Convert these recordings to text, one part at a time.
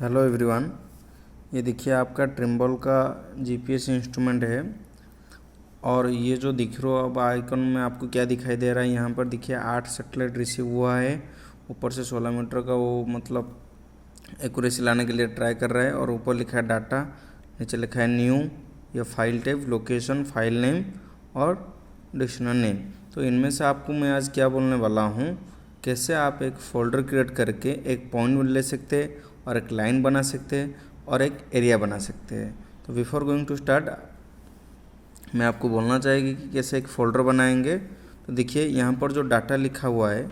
Hello everyone. ये देखिए आपका ट्रिम्बल का जीपीएस इंस्ट्रूमेंट है। और ये जो दिख रहा अब आइकन में आपको क्या दिखाई दे रहा है, यहाँ पर देखिए 8 सैटेलाइट रिसीव हुआ है। ऊपर से 16 मीटर का वो मतलब एक्यूरेसी लाने के लिए ट्राई कर रहा है। और ऊपर लिखा है डाटा, नीचे लिखा है न्यू, या file type, location, file name और डिक्शनरी नेम। तो इनमें से आपको मैं आज क्या बोलने वाला हूँ, कैसे आप एक फ़ोल्डर क्रिएट करके एक पॉइंट ले सकते हैं और एक लाइन बना सकते हैं और एक एरिया बना सकते हैं। तो बिफोर गोइंग टू स्टार्ट मैं आपको बोलना चाहेगी कि कैसे एक फ़ोल्डर बनाएंगे। तो देखिए यहाँ पर जो डाटा लिखा हुआ है,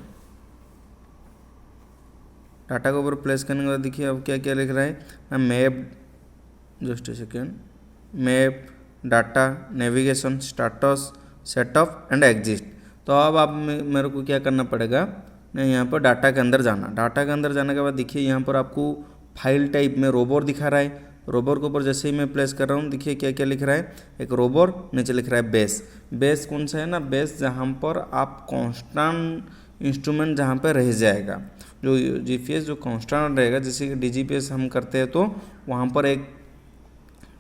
डाटा के ऊपर प्लेस करने के बाद देखिए अब क्या क्या लिख रहा है ना, map, just a second, map, data, navigation, status, setup and exist. तो अब आप मेरे को क्या करना पड़ेगा ना, यहाँ पर डाटा के अंदर जाना। डाटा के अंदर जाने के बाद देखिए यहाँ पर आपको फाइल टाइप में रोबोर दिखा रहा है। रोबोर के ऊपर जैसे ही मैं प्लेस कर रहा हूँ देखिए क्या क्या लिख रहा है, एक रोबोर, नीचे लिख रहा है बेस। बेस कौन सा है ना, बेस जहाँ पर आप कांस्टेंट इंस्ट्रूमेंट जहाँ पर रह जाएगा, जो जीपीएस जो कांस्टेंट रहेगा, जैसे कि डीजीपीएस हम करते हैं तो वहाँ पर एक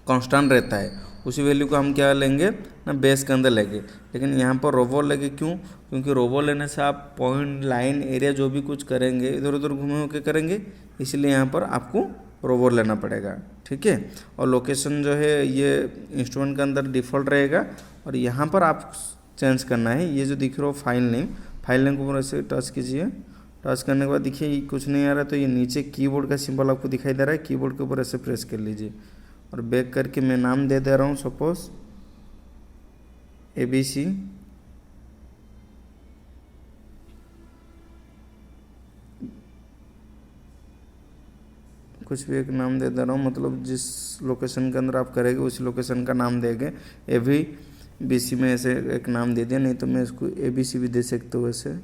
कांस्टेंट रहता है, उसी वैल्यू को हम क्या लेंगे ना, बेस के अंदर लेंगे। लेकिन यहाँ पर रोबोर लेंगे, क्यों? क्योंकि रोबोर लेने से आप पॉइंट, लाइन, एरिया जो भी कुछ करेंगे इधर उधर घूमे होके करेंगे, इसलिए यहाँ पर आपको रोबोर लेना पड़ेगा। ठीक है। और लोकेशन जो है ये इंस्ट्रूमेंट के अंदर डिफ़ॉल्ट रहेगा। और यहाँ पर आप चेंज करना है, ये जो दिख रहा हो फाइल नेम, फाइल नेम को ऊपर ऐसे टच कीजिए। टच करने के बाद देखिए ये कुछ नहीं आ रहा, तो ये नीचे कीबोर्ड का सिंबल आपको दिखाई दे रहा है, कीबोर्ड के ऊपर ऐसे प्रेस कर लीजिए। और बैक करके मैं नाम दे रहा हूँ, सपोज ABC। कुछ भी एक नाम दे रहा हूँ, मतलब जिस लोकेशन के अंदर आप करेंगे उस लोकेशन का नाम देंगे। ABC में ऐसे एक नाम दे दिया, नहीं तो मैं इसको ABC भी दे सकता हूँ ऐसे।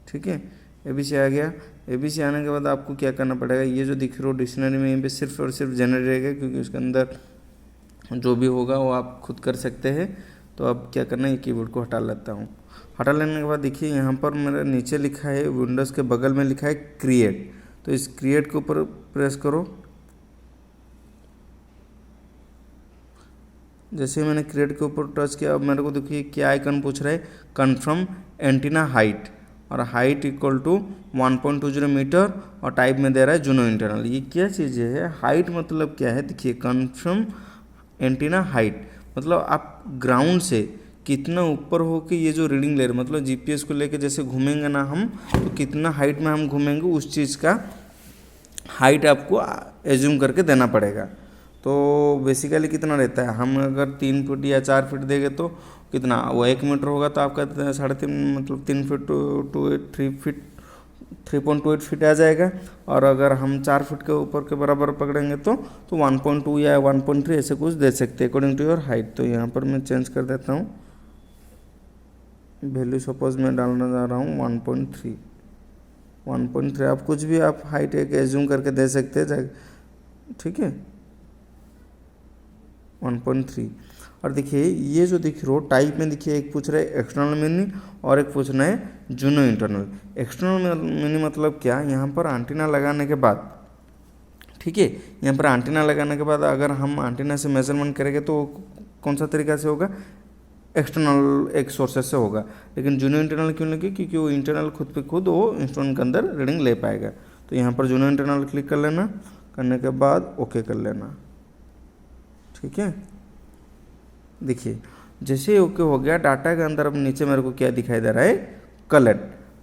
ठीक है, ABC आ गया। ABC आने के बाद आपको क्या करना पड़ेगा, ये जो दिख रहा हो डिक्शनरी में यहाँ पे सिर्फ और सिर्फ जनरल रहेगा, क्योंकि उसके अंदर जो भी होगा वो आप खुद कर सकते हैं। तो अब क्या करना है, ये कीबोर्ड को हटा लेता हूँ। हटा लेने के बाद देखिए यहाँ पर मेरा नीचे लिखा है, विंडोज़ के बगल में लिखा है क्रिएट। तो इस क्रिएट के ऊपर प्रेस करो। जैसे मैंने क्रिएट के ऊपर टच किया, अब मेरे को देखिए क्या आइकन पूछ रहा है, कन्फर्म एंटीना हाइट, और हाइट इक्वल टू 1.20 मीटर, और टाइप में दे रहा है जूनो इंटरनल। ये क्या चीज़ है, हाइट मतलब क्या है, देखिए कन्फर्म एंटीना हाइट मतलब आप ग्राउंड से कितना ऊपर हो के ये जो रीडिंग ले रहे, मतलब जीपीएस को लेके जैसे घूमेंगे ना हम, तो कितना हाइट में हम घूमेंगे उस चीज़ का हाइट आपको एज्यूम करके देना पड़ेगा। तो बेसिकली कितना रहता है, हम अगर 3 फीट या 4 फीट देंगे तो कितना, वो 1 मीटर होगा, तो आपका 3.5 मतलब 3 फीट टू 3 फीट 3.28 फीट आ जाएगा। और अगर हम 4 फीट के ऊपर के बराबर पकड़ेंगे तो 1.2 या 1.3 ऐसे कुछ दे सकते हैं अकॉर्डिंग टू योर हाइट। तो यहाँ पर मैं चेंज कर देता हूँ, वैल्यू सपोज मैं डालना जा रहा हूँ 1.3। आप कुछ भी आप हाइट एक एज्यूम करके दे सकते हैं। ठीक है, 1.3। और देखिए ये जो दिख रहा हो टाइप में, देखिए एक पूछ रहा है एक्सटर्नल मिनी और एक पूछ रहा है जूनो इंटरनल। एक्सटर्नल मिनी मतलब क्या, यहाँ पर एंटीना लगाने के बाद, ठीक है, यहाँ पर एंटीना लगाने के बाद अगर हम एंटीना से मेजरमेंट करेंगे तो कौन सा तरीका से होगा, एक्सटर्नल एक सोर्सेस से होगा। लेकिन जूनो इंटरनल क्यों लगे, क्योंकि वो इंटरनल खुद पे खुद वो इंस्ट्रूमेंट के अंदर रीडिंग ले पाएगा। तो यहाँ पर जूनो इंटरनल क्लिक कर लेना, करने के बाद ओके कर लेना। ठीक है, देखिए जैसे ओके हो गया, डाटा के अंदर अब नीचे मेरे को क्या दिखाई दे रहा है, कलर।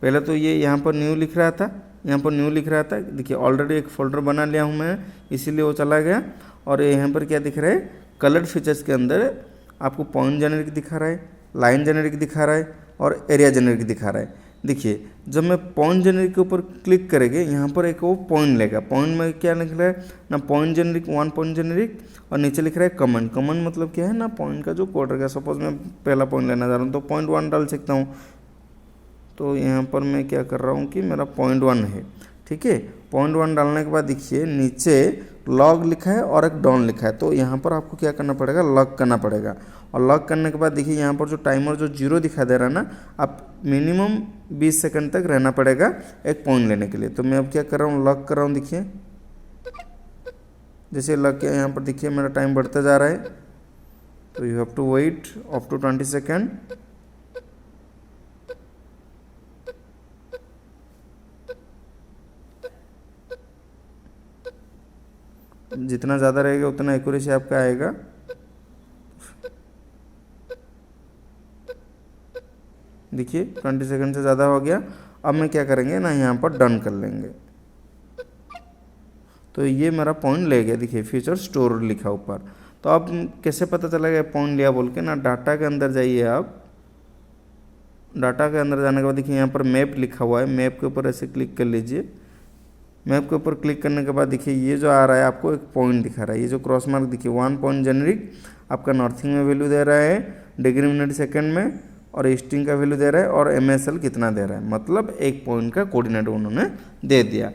पहले तो ये यहाँ पर न्यू लिख रहा था, यहाँ पर न्यू लिख रहा था, देखिए ऑलरेडी एक फोल्डर बना लिया हूँ मैं, इसीलिए वो चला गया। और यहाँ पर क्या दिख रहा है, कलर फीचर्स के अंदर आपको पॉइंट जेनरिक दिखा रहा है, लाइन जेनरिक दिखा रहा है और एरिया जेनरिक दिखा रहा है। देखिए जब मैं पॉइंट जेनरिक के ऊपर क्लिक करेंगे, यहाँ पर एक वो पॉइंट लेगा। पॉइंट में क्या लिख रहा है ना, पॉइंट जेनरिक, 1 पॉइंट जेनरिक, और नीचे लिख रहा है कमेंट। कमेंट मतलब क्या है ना, पॉइंट का जो कोड रहेगा। सपोज मैं पहला पॉइंट लेना चाह रहा हूँ तो 0.1 डाल सकता हूँ। तो यहाँ पर मैं क्या कर रहा हूँ कि मेरा 0.1 है। ठीक है, 0.1 डालने के बाद देखिए नीचे लॉग लिखा है और एक डाउन लिखा है। तो यहाँ पर आपको क्या करना पड़ेगा, लॉग करना पड़ेगा। और लॉक करने के बाद देखिए यहाँ पर जो टाइमर जो 0 दिखा दे रहा है ना, आप मिनिमम 20 सेकंड तक रहना पड़ेगा एक पॉइंट लेने के लिए। तो मैं अब क्या कर रहा हूँ, लॉक कर रहा हूँ। देखिए जैसे लॉक किया यहाँ पर देखिए मेरा टाइम बढ़ता जा रहा है। तो you have to wait up to 20 second. जितना ज़्यादा रहेगा उतना एक्यूरेसी आपका आएगा। देखिए 20 सेकंड से ज़्यादा हो गया। अब मैं क्या करेंगे ना, यहाँ पर डन कर लेंगे। तो ये मेरा पॉइंट ले गया। देखिए फ्यूचर स्टोर लिखा ऊपर। तो अब कैसे पता चलेगा पॉइंट लिया बोल के ना, डाटा के अंदर जाइए आप। डाटा के अंदर जाने के बाद देखिए यहाँ पर मैप लिखा हुआ है, मैप के ऊपर ऐसे क्लिक कर लीजिए। मैप के ऊपर क्लिक करने के बाद देखिए ये जो आ रहा है आपको एक पॉइंट दिखा रहा है। ये जो क्रॉस मार्क देखिए 1 पॉइंट जेनरिक आपका नॉर्थिंग में वैल्यू दे रहा है, डिग्री मिनट सेकंड में, और ईस्टिंग का वैल्यू दे रहा है, और MSL कितना दे रहा है, मतलब एक पॉइंट का कोऑर्डिनेट उन्होंने दे दिया।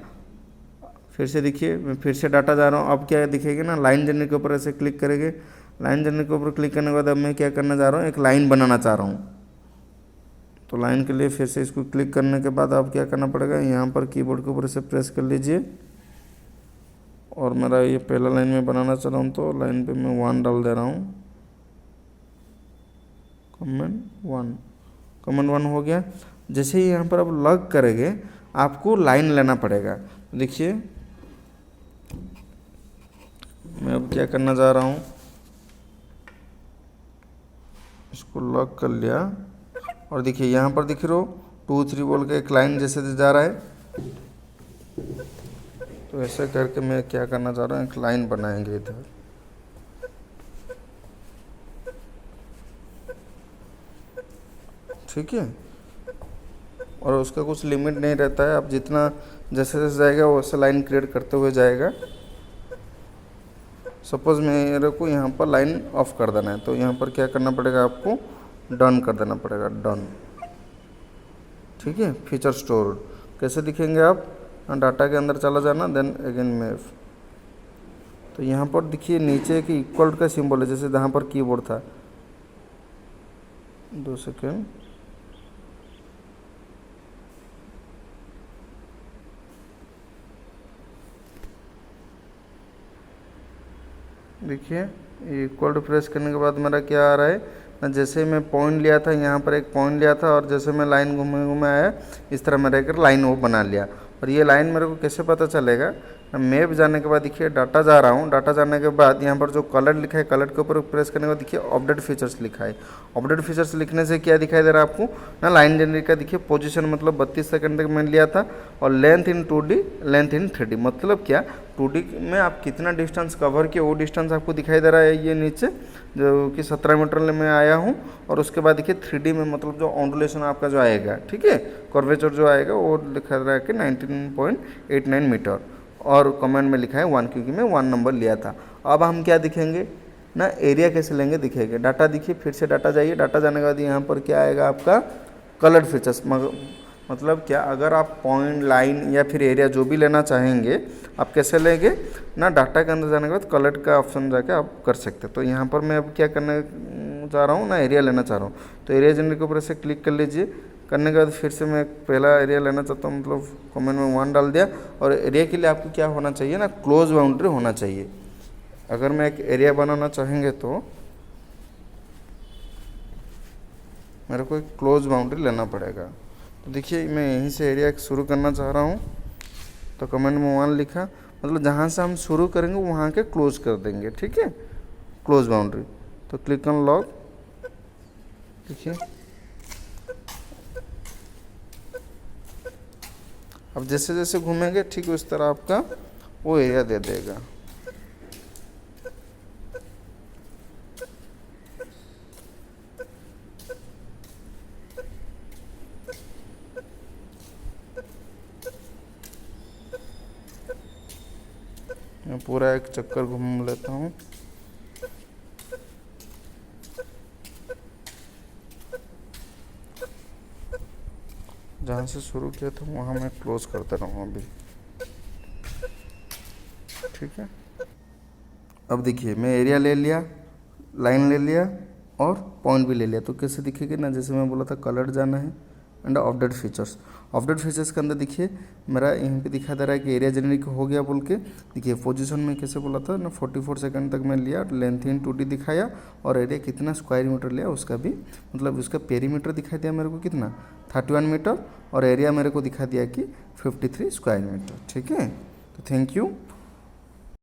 फिर से देखिए मैं फिर से डाटा जा रहा हूँ। अब क्या दिखेगा ना, लाइन जनरेट के ऊपर ऐसे क्लिक करेंगे। लाइन जनरेट के ऊपर क्लिक करने के बाद अब मैं क्या करना चाह रहा हूँ, एक लाइन बनाना चाह रहा हूँ। तो लाइन के लिए फिर से इसको क्लिक करने के बाद अब क्या करना पड़ेगा, यहाँ पर कीबोर्ड के ऊपर से प्रेस कर लीजिए। और मेरा ये पहला लाइन में बनाना चाह रहा हूँ, तो लाइन पे मैं 1 डाल दे रहा हूँ। कमेंट 1 हो गया। जैसे ही यहाँ पर अब लॉक करेंगे आपको लाइन लेना पड़ेगा। देखिए मैं अब क्या करना चाह रहा हूँ, इसको लॉक कर लिया। और देखिए यहाँ पर दिख रहा हो 2 3 बोल के एक लाइन जैसे जा रहा है। तो ऐसे करके मैं क्या करना चाह रहा हूँ, एक लाइन बनाएंगे इधर। ठीक है, और उसका कुछ लिमिट नहीं रहता है, आप जितना जैसे जैसे जाएगा वैसे लाइन क्रिएट करते हुए जाएगा। सपोज मेरे को यहाँ पर लाइन ऑफ कर देना है, तो यहाँ पर क्या करना पड़ेगा, आपको डन कर देना पड़ेगा, डन। ठीक है, फीचर स्टोर कैसे दिखेंगे आप, डाटा के अंदर चला जाना, देन अगेन मैप। तो यहाँ पर देखिए नीचे एक इक्वल का सिंबल है, जैसे जहाँ पर कीबोर्ड था। 2 सेकेंड, देखिए इक्वल टू प्रेस करने के बाद मेरा क्या आ रहा है ना, जैसे मैं पॉइंट लिया था, यहाँ पर एक पॉइंट लिया था, और जैसे मैं लाइन घूमे घूमे आया, इस तरह मेरा एक लाइन वो बना लिया। और ये लाइन मेरे को कैसे पता चलेगा, मैप जाने के बाद देखिए डाटा जा रहा हूँ। डाटा जाने के बाद यहाँ पर जो कलर लिखा है, कलर के ऊपर प्रेस करने के बाद देखिए अपडेट फीचर्स लिखा है। अपडेट फीचर्स लिखने से क्या दिखाई दे रहा है आपको ना, लाइन जनरेट का देखिए पोजीशन मतलब 32 सेकंड तक मैंने लिया था, और length in 2D, length in 3D। मतलब क्या, 2D में आप कितना डिस्टेंस कवर किए वो डिस्टेंस आपको दिखाई दे रहा है ये नीचे, जो कि 17 मीटर में आया हूँ। और उसके बाद देखिए 3D में मतलब जो ऑन्डुलेशन आपका जो आएगा, ठीक है, कर्वेचर जो आएगा वो लिखा रहा है कि 19.89 मीटर, और कमेंट में लिखा है 1, क्योंकि मैं 1 नंबर लिया था। अब हम क्या दिखेंगे ना, एरिया कैसे लेंगे दिखेंगे। डाटा देखिए, फिर से डाटा जाइए। डाटा जाने के बाद यहाँ पर क्या आएगा आपका कलर फीचर्स। मतलब क्या, अगर आप पॉइंट, लाइन या फिर एरिया जो भी लेना चाहेंगे आप कैसे लेंगे ना, डाटा के अंदर जाने के बाद कलर का ऑप्शन जाके आप कर सकते हैं। तो यहाँ पर मैं अब क्या करने चाह रहा हूँ ना, एरिया लेना चाह रहा हूँ। तो एरिया जनरेट के ऊपर से क्लिक कर लीजिए। करने के बाद फिर से मैं पहला एरिया लेना चाहता हूँ, मतलब कमेंट में 1 डाल दिया। और एरिया के लिए आपको क्या होना चाहिए ना, क्लोज बाउंड्री होना चाहिए। अगर मैं एक एरिया बनाना चाहेंगे तो मेरे को एक क्लोज बाउंड्री लेना पड़ेगा। तो देखिए मैं यहीं से एरिया शुरू करना चाह रहा हूँ, तो कमेंट में 1 लिखा, मतलब जहाँ से हम शुरू करेंगे वहाँ के क्लोज कर देंगे। ठीक है, क्लोज बाउंड्री। तो क्लिक ऑन लॉक। देखिए अब जैसे जैसे घूमेंगे ठीक उस तरह आपका वो एरिया दे देगा। मैं पूरा एक चक्कर घूम लेता हूँ। जहाँ से शुरू किया था वहाँ मैं क्लोज करता रहूँ अभी। ठीक है, अब देखिए मैं एरिया ले लिया, लाइन ले लिया, और पॉइंट भी ले लिया, तो कैसे दिखेगी ना, जैसे मैं बोला था कलर जाना है and update features. Update features के अंदर देखिए मेरा यहाँ पे दिखा दे रहा है कि एरिया जेनरिक हो गया बोल के। देखिए पोजीशन में कैसे बोला था ना 44 सेकंड तक मैं लिया, लेंथ इन 2D दिखाया और एरिया कितना स्क्वायर मीटर लिया उसका भी मतलब उसका पेरीमीटर दिखा दिया मेरे को कितना 31 मीटर और एरिया मेरे को दिखा दिया कि 53 स्क्वायर मीटर। ठीक है, तो थैंक यू।